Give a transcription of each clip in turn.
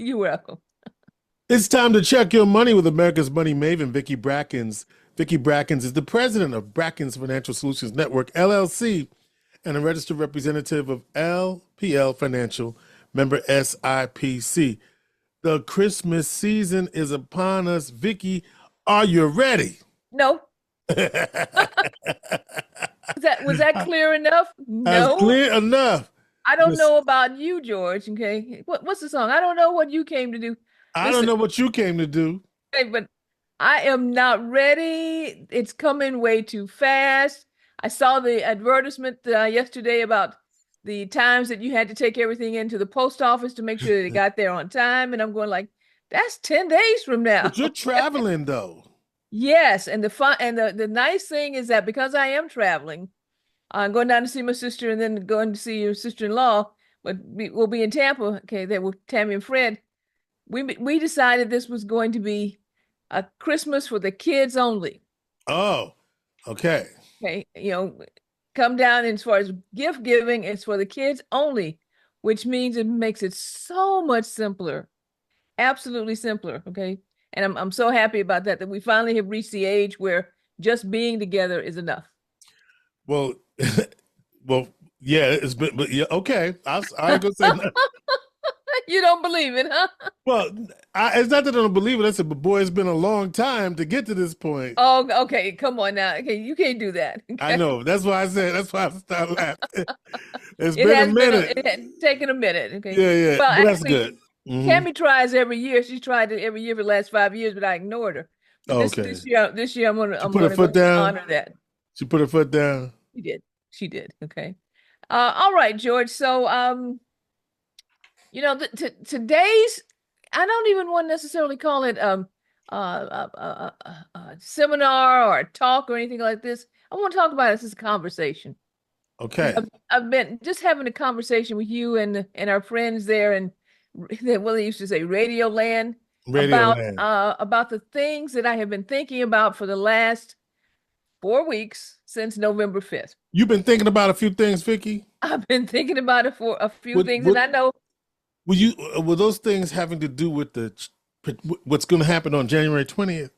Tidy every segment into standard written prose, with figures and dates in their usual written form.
You're welcome. It's time to check your money with America's money maven, Vicki Brackens. Vicki Brackens is the president of Brackens Financial Solutions Network, LLC, and a registered representative of LPL Financial, member SIPC. The Christmas season is upon us. Vicki, are you ready? No. Was that clear enough? That's No. clear enough. I don't know about you, George. Okay. What's the song? I don't know what you came to do. I don't know what you came to do. Okay, but I am not ready. It's coming way too fast. I saw the advertisement yesterday about the times that you had to take everything into the post office to make sure that it got there on time. And I'm going like, that's 10 days from now. But you're traveling though. Yes. And the nice thing is that because I am traveling, I'm going down to see my sister and then going to see your sister-in-law, but we'll be in Tampa. Okay, there with Tammy and Fred. We decided this was going to be a Christmas for the kids only. Oh, okay. Okay, come down, and as far as gift giving, it's for the kids only, which means it makes it so much simpler, absolutely simpler. Okay, and I'm so happy about that we finally have reached the age where just being together is enough. Well, yeah, it's been, but yeah, okay. I go say that. You don't believe it, huh? Well, it's not that I don't believe it. I said, but boy, it's been a long time to get to this point. Oh, okay. Come on now. Okay, you can't do that. Okay? I know. That's why I said. That's why I started laughing. It's been a minute. It had taken a minute. Okay. Yeah. Well, but that's good. Tammy tries every year. She's tried it every year for the last 5 years, but I ignored her. Okay. This year I'm gonna honor that. She put her foot down. She did. Okay. All right, George. So today's, I don't even want to necessarily call it a seminar or a talk or anything like this. I want to talk about this as a conversation. Okay. I've been just having a conversation with you and our friends there, and what they used to say, Radio Land, about the things that I have been thinking about for the last 4 weeks since November 5th. You've been thinking about a few things, Vicki? I've been thinking about it for a few things, and I know. Were those things having to do with what's going to happen on January 20th?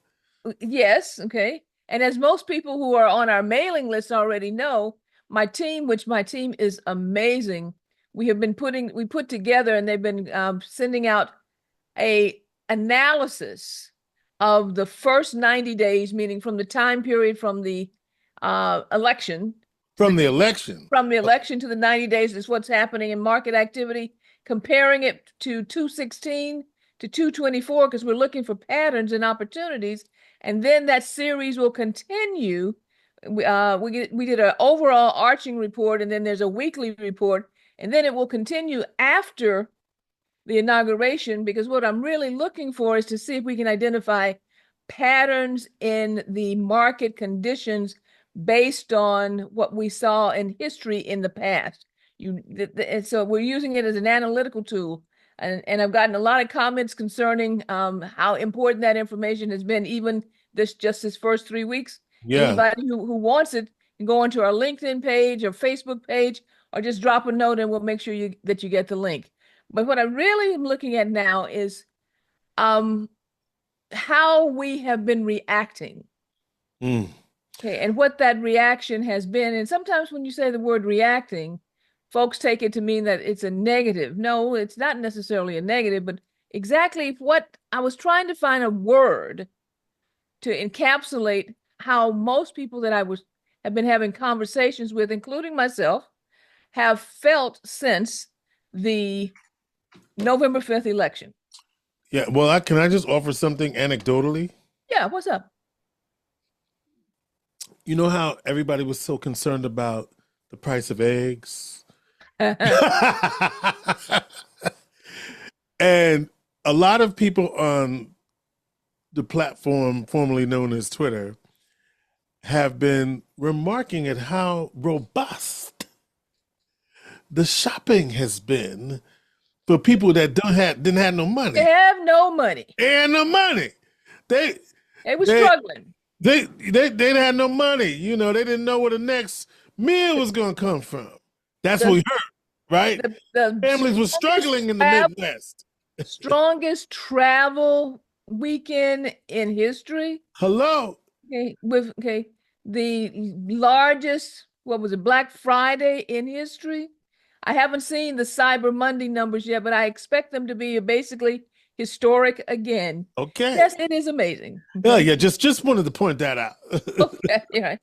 Yes. Okay. And as most people who are on our mailing list already know, my team is amazing. We put together, and they've been sending out a analysis of the first 90 days, meaning from the time period from the election. From the election to the 90 days is what's happening in market activity, comparing it to 216 to 224, because we're looking for patterns and opportunities. And then that series will continue. We did an overall arching report, and then there's a weekly report, and then it will continue after the inauguration, because what I'm really looking for is to see if we can identify patterns in the market conditions based on what we saw in history in the past. And so we're using it as an analytical tool. And I've gotten a lot of comments concerning how important that information has been, even this first 3 weeks. Yeah. Anybody who wants it can go onto our LinkedIn page or Facebook page, or just drop a note and we'll make sure that you get the link. But what I really am looking at now is how we have been reacting. Okay, and what that reaction has been. And sometimes when you say the word reacting, folks take it to mean that it's a negative. No, it's not necessarily a negative, but exactly what I was trying to find a word to encapsulate how most people that have been having conversations with, including myself, have felt since the November 5th election. Yeah, well, can I just offer something anecdotally? Yeah, what's up? You know how everybody was so concerned about the price of eggs? And a lot of people on the platform formerly known as Twitter have been remarking at how robust the shopping has been for people that didn't have no money. They have no money. They were struggling. They didn't have no money. You know, they didn't know where the next meal was going to come from. That's what we heard, right? The families were struggling in the Midwest. strongest travel weekend in history. Hello. Okay, the largest, what was it, Black Friday in history. I haven't seen the Cyber Monday numbers yet, but I expect them to be basically historic again. Okay. Yes, it is amazing. Yeah, Okay. yeah. Just wanted to point that out. Okay, yeah.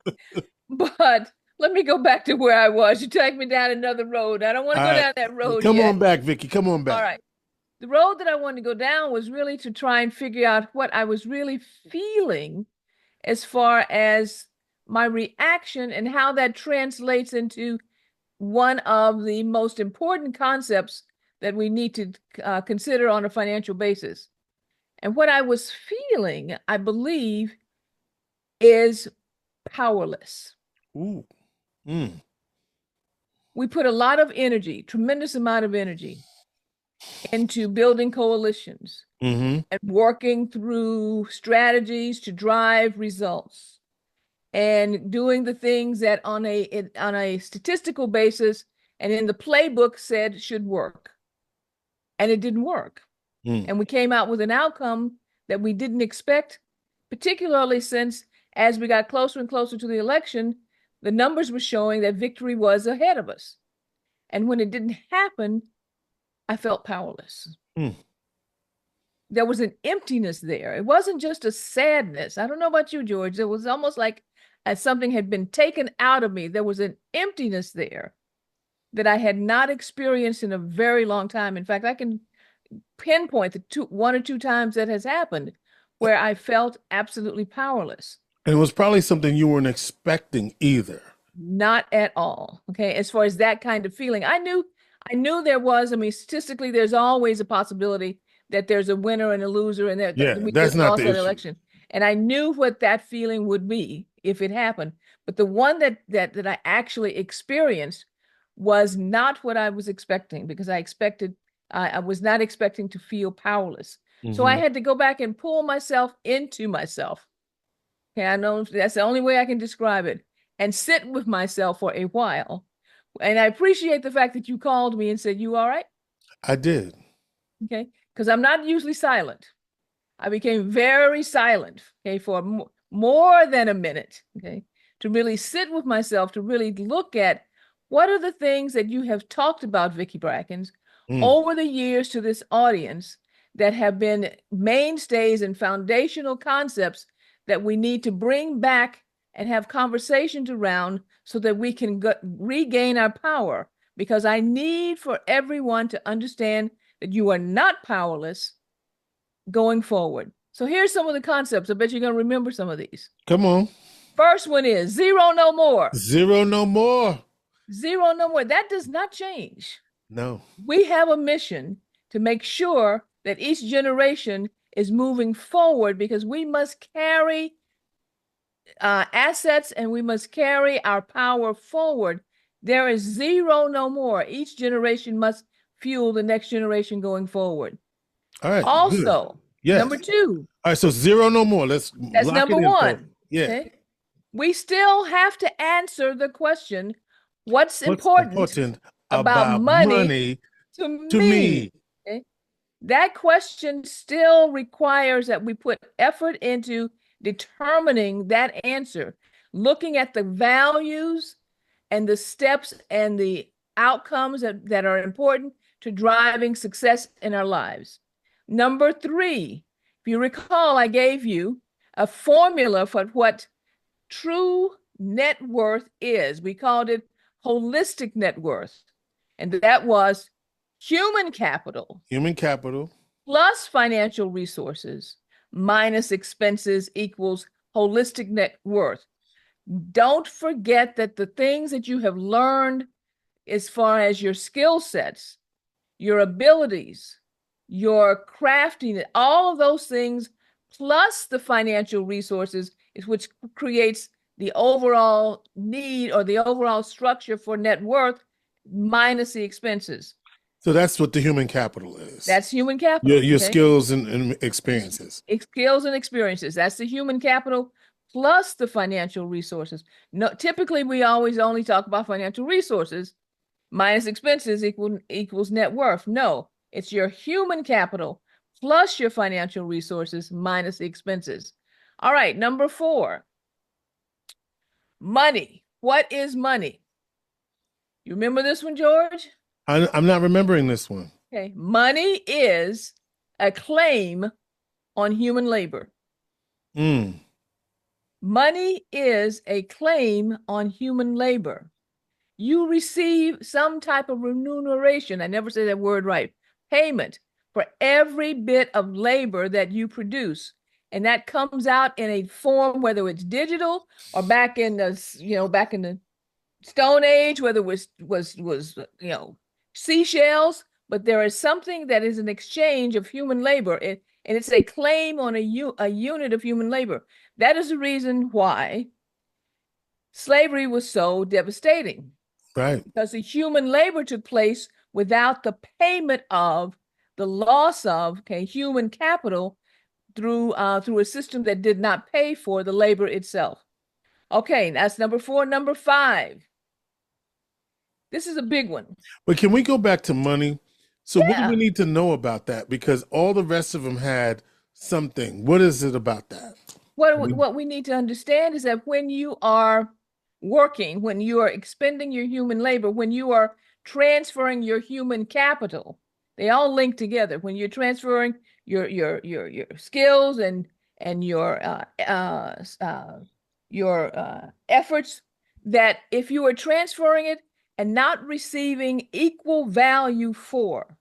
But let me go back to where I was. You take me down another road. I don't want to All go right. down that road Come yet. on back, Vicki. Come on All back. right. The road that I wanted to go down was really to try and figure out what I was really feeling as far as my reaction and how that translates into one of the most important concepts that we need to consider on a financial basis. And what I was feeling, I believe, is powerless. Ooh. Mm. We put a lot of energy, tremendous amount of energy, into building coalitions Mm-hmm. and working through strategies to drive results and doing the things that on a statistical basis and in the playbook said should work. And it didn't work. Mm. And we came out with an outcome that we didn't expect, particularly since as we got closer and closer to the election, the numbers were showing that victory was ahead of us. And when it didn't happen, I felt powerless. Mm. There was an emptiness there. It wasn't just a sadness. I don't know about you, George. It was almost like something had been taken out of me. There was an emptiness there that I had not experienced in a very long time. In fact, I can pinpoint the one or two times that has happened where I felt absolutely powerless. And it was probably something you weren't expecting either. Not at all. Okay. As far as that kind of feeling, I knew there was, I mean, statistically, there's always a possibility that there's a winner and a loser and that Yeah, we that's just not lost the that issue. election. And I knew what that feeling would be if it happened. But the one that I actually experienced was not what I was expecting because I was not expecting to feel powerless. So I Mm-hmm. had to go back and pull myself into myself. Okay, I know that's the only way I can describe it and sit with myself for a while. And I appreciate the fact that you called me and said, "You all right?" I did. Okay, because I'm not usually silent. I became very silent, okay, for more than a minute, okay, to really sit with myself, to really look at what are the things that you have talked about, Vicki Brackens, Mm. over the years to this audience that have been mainstays and foundational concepts that we need to bring back and have conversations around so that we can regain our power. Because I need for everyone to understand that you are not powerless going forward. So here's some of the concepts. I bet you're going to remember some of these. Come on. First one is zero no more. Zero no more. Zero no more. That does not change. No. We have a mission to make sure that each generation is moving forward because we must carry assets and we must carry our power forward. There is zero no more. Each generation must fuel the next generation going forward. All right. Good. Also, Yes. number two, All right. So zero no more. Let's that's lock number it in, folks. one. Yeah. Okay. We still have to answer the question, what's What's important about money to me? Okay. That question still requires that we put effort into determining that answer, looking at the values and the steps and the outcomes that are important to driving success in our lives. Number three, if you recall, I gave you a formula for what true net worth is. We called it holistic net worth. And that was human capital Human capital. plus financial resources minus expenses equals holistic net worth. Don't forget that the things that you have learned as far as your skill sets, your abilities, your crafting, all of those things, plus the financial resources, is which creates the overall need or the overall structure for net worth minus the expenses. So that's what the human capital is. That's human capital. Your okay? skills and experiences. Skills and experiences. That's the human capital plus the financial resources. No, typically we always only talk about financial resources minus expenses equals net worth. No, It's your human capital plus your financial resources minus the expenses. All right, number 4, money. What is money? You remember this one, George? I'm not remembering this one. Okay, money is a claim on human labor. Mm. Money is a claim on human labor. You receive some type of remuneration. I never say that word right. Payment for every bit of labor that you produce. And that comes out in a form, whether it's digital or back in the Stone Age, whether it was seashells, but there is something that is an exchange of human labor, and it's a claim on a unit of human labor. That is the reason why slavery was so devastating, Right. because the human labor took place without the payment of the loss of human capital through a system that did not pay for the labor itself. Okay, that's number 4. Number 5. This is a big one. But can we go back to money? So what do we Yeah. need to know about that? Because all the rest of them had something. What is it about that? What we need to understand is that when you are working, when you are expending your human labor, when you are transferring your human capital, they all link together. When you're transferring your skills and your efforts, that if you are transferring it and not receiving equal value for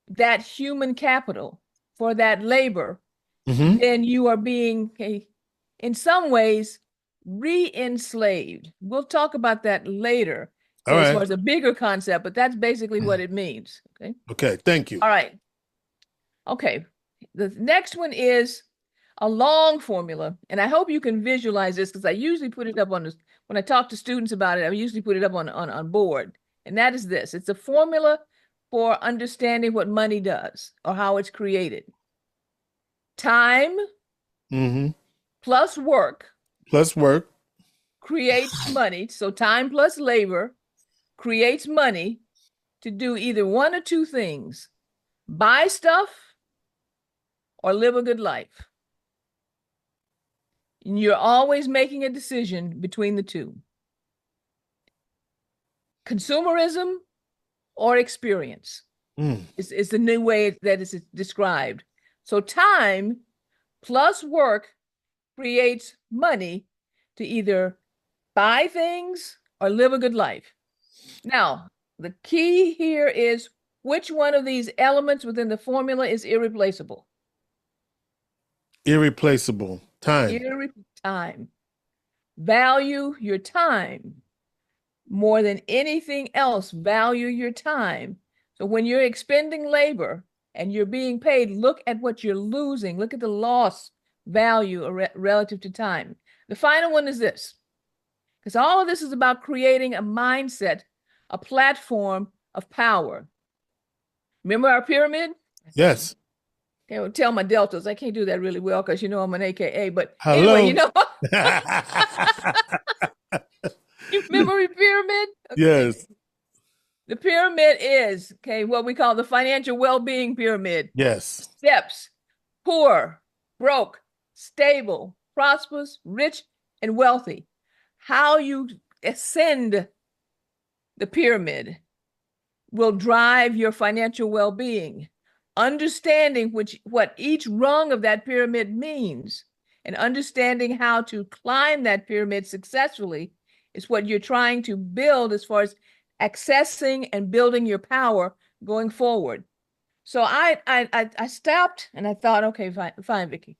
that human capital, for that labor, Mm-hmm. then you are being, in some ways, re-enslaved. We'll talk about that later, All as far right. as a bigger concept, but that's basically what it means. Okay. Okay. Thank you. All right. Okay. The next one is a long formula, and I hope you can visualize this, because I usually put it up on this when I talk to students about it. I usually put it up on board, and that is this: it's a formula for understanding what money does or how it's created. Time Mm-hmm. plus work Plus work. creates money. So time plus labor creates money to do either one or two things: buy stuff or live a good life. And you're always making a decision between the two: consumerism or experience. Mm. Is the new way that it's described. So time plus work creates money to either buy things or live a good life. Now, the key here is which one of these elements within the formula is irreplaceable. Irreplaceable. Time. Time. Value your time. More than anything else, value your time. So when you're expending labor and you're being paid, look at what you're losing. Look at the loss value relative to time. The final one is this, because all of this is about creating a mindset, a platform of power. Remember our pyramid? Yes. Okay, well, tell my deltas. I can't do that really well because I'm an AKA. But Hello. anyway, you memory pyramid? Okay. Yes. The pyramid is what we call the financial well-being pyramid. Yes. Steps: poor, broke, stable, prosperous, rich, and wealthy. How you ascend the pyramid will drive your financial well-being. Understanding what each rung of that pyramid means and understanding how to climb that pyramid successfully is what you're trying to build as far as accessing and building your power going forward. So I stopped and I thought, okay, fine, Vicki.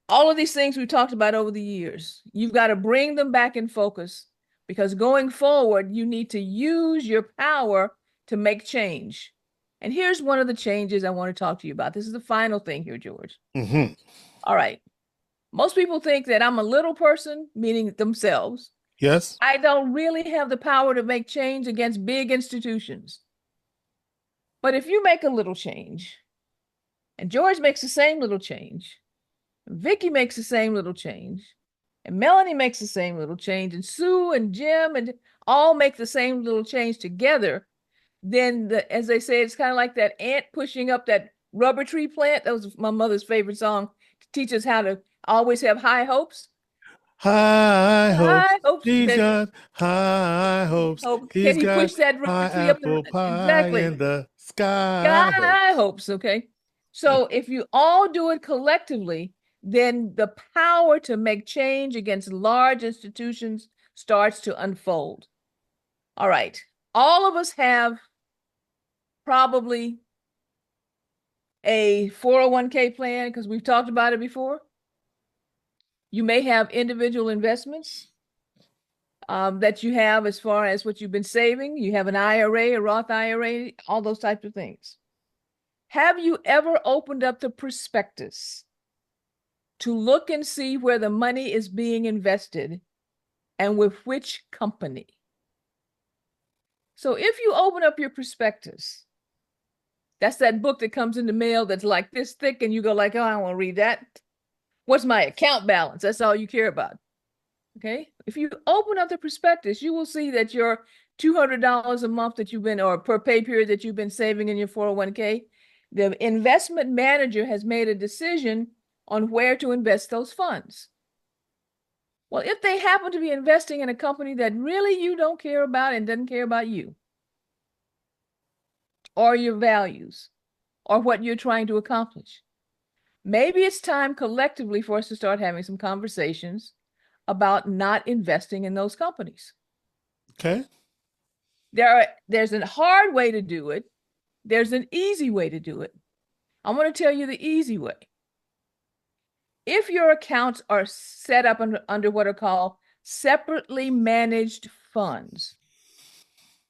All of these things we talked about over the years, you've got to bring them back in focus, because going forward, you need to use your power to make change. And here's one of the changes I want to talk to you about. This is the final thing here, George. Mm-hmm. All right. Most people think that I'm a little person, meaning themselves. Yes. I don't really have the power to make change against big institutions. But if you make a little change, and George makes the same little change, Vicki makes the same little change, and Melanie makes the same little change, and Sue and Jim and all make the same little change together, then as they say, it's kind of like that ant pushing up that rubber tree plant. That was my mother's favorite song to teach us how to always have high hopes. High hopes. High hopes. He's Okay. got high hopes. Hope. Can He's he got push that rubber high tree up apple pie exactly? in the sky High hopes. hopes. Okay. So if you all do it collectively, then the power to make change against large institutions starts to unfold. All right. All of us have probably a 401k plan because we've talked about it before. You may have individual investments that you have as far as what you've been saving. You have an IRA, a Roth IRA, all those types of things. Have you ever opened up the prospectus to look and see where the money is being invested and with which company? So if you open up your prospectus, that's that book that comes in the mail that's like this thick and you go like, oh, I don't want to read that. What's my account balance? That's all you care about. Okay. If you open up the prospectus, you will see that your $200 a month that you've been, or per pay period that you've been saving in your 401k, the investment manager has made a decision on where to invest those funds. Well, if they happen to be investing in a company that really you don't care about and doesn't care about you or your values or what you're trying to accomplish, maybe it's time collectively for us to start having some conversations about not investing in those companies. Okay. There's a hard way to do it. There's an easy way to do it. I'm going to tell you the easy way. If your accounts are set up under what are called separately managed funds,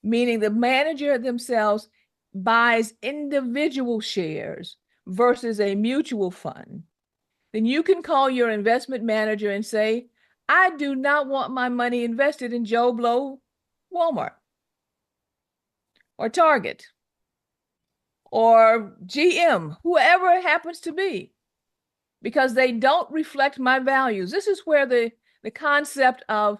meaning the manager themselves buys individual shares versus a mutual fund, then you can call your investment manager and say, I do not want my money invested in Joe Blow, Walmart, or Target, or GM, whoever it happens to be, because they don't reflect my values. This is where the concept of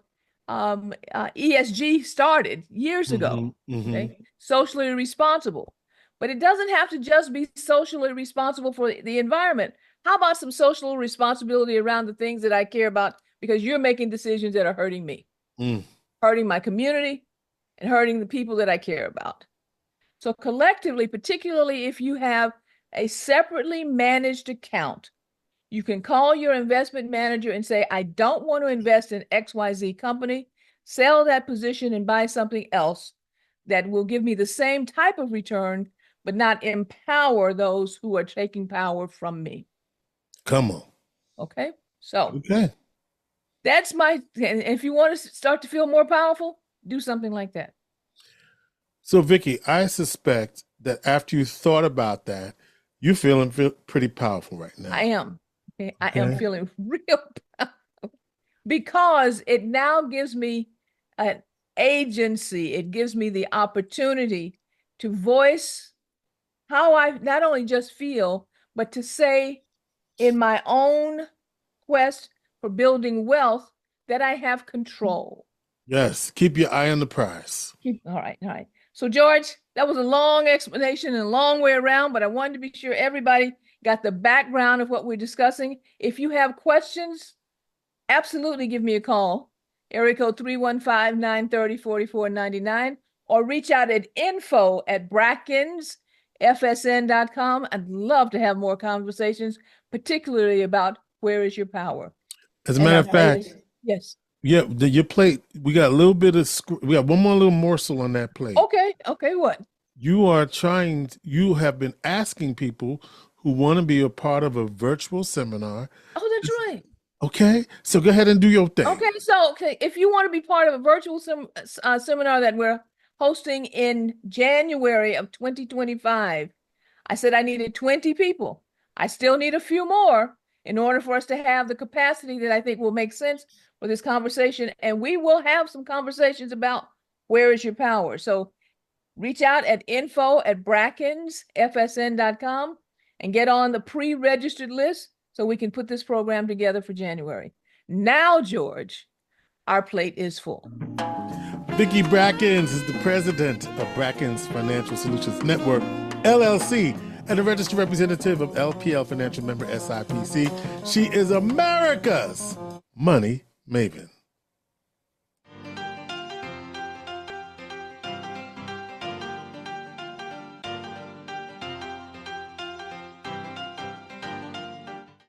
ESG started years ago. Okay, socially responsible, but it doesn't have to just be socially responsible for the environment. How about some social responsibility around the things that I care about, because you're making decisions that are hurting me, hurting my community, and hurting the people that I care about. So collectively, particularly if you have a separately managed account, you can call your investment manager and say, I don't want to invest in XYZ company, sell that position and buy something else that will give me the same type of return, but not empower those who are taking power from me. Come on. Okay. So okay. That's and if you want to start to feel more powerful, do something like that. So, Vicki, I suspect that after you thought about that, you're feeling pretty powerful right now. I am. Okay? I am feeling real powerful because it now gives me an agency. It gives me the opportunity to voice how I not only just feel, but to say in my own quest for building wealth that I have control. Yes. Keep your eye on the prize. All right. All right. So, George, that was a long explanation and a long way around, but I wanted to be sure everybody got the background of what we're discussing. If you have questions, absolutely give me a call. Area code 315-930-4499, or reach out at info@brackensfsn.com. I'd love to have more conversations, particularly about where is your power. As a matter of fact, yes. Yeah, your plate, we got a little bit of, we got one more little morsel on that plate. Okay, what? You have been asking people who want to be a part of a virtual seminar. Oh, that's right. Okay, so go ahead and do your thing. Okay, if you want to be part of a virtual seminar that we're hosting in January of 2025, I said I needed 20 people. I still need a few more in order for us to have the capacity that I think will make sense for this conversation. And we will have some conversations about where is your power. So reach out at info@brackensfsn.com and get on the pre-registered list so we can put this program together for January. Now, George, our plate is full. Vicki Brackens is the president of Brackens Financial Solutions Network, LLC, and a registered representative of LPL Financial Member SIPC. She is America's money maven.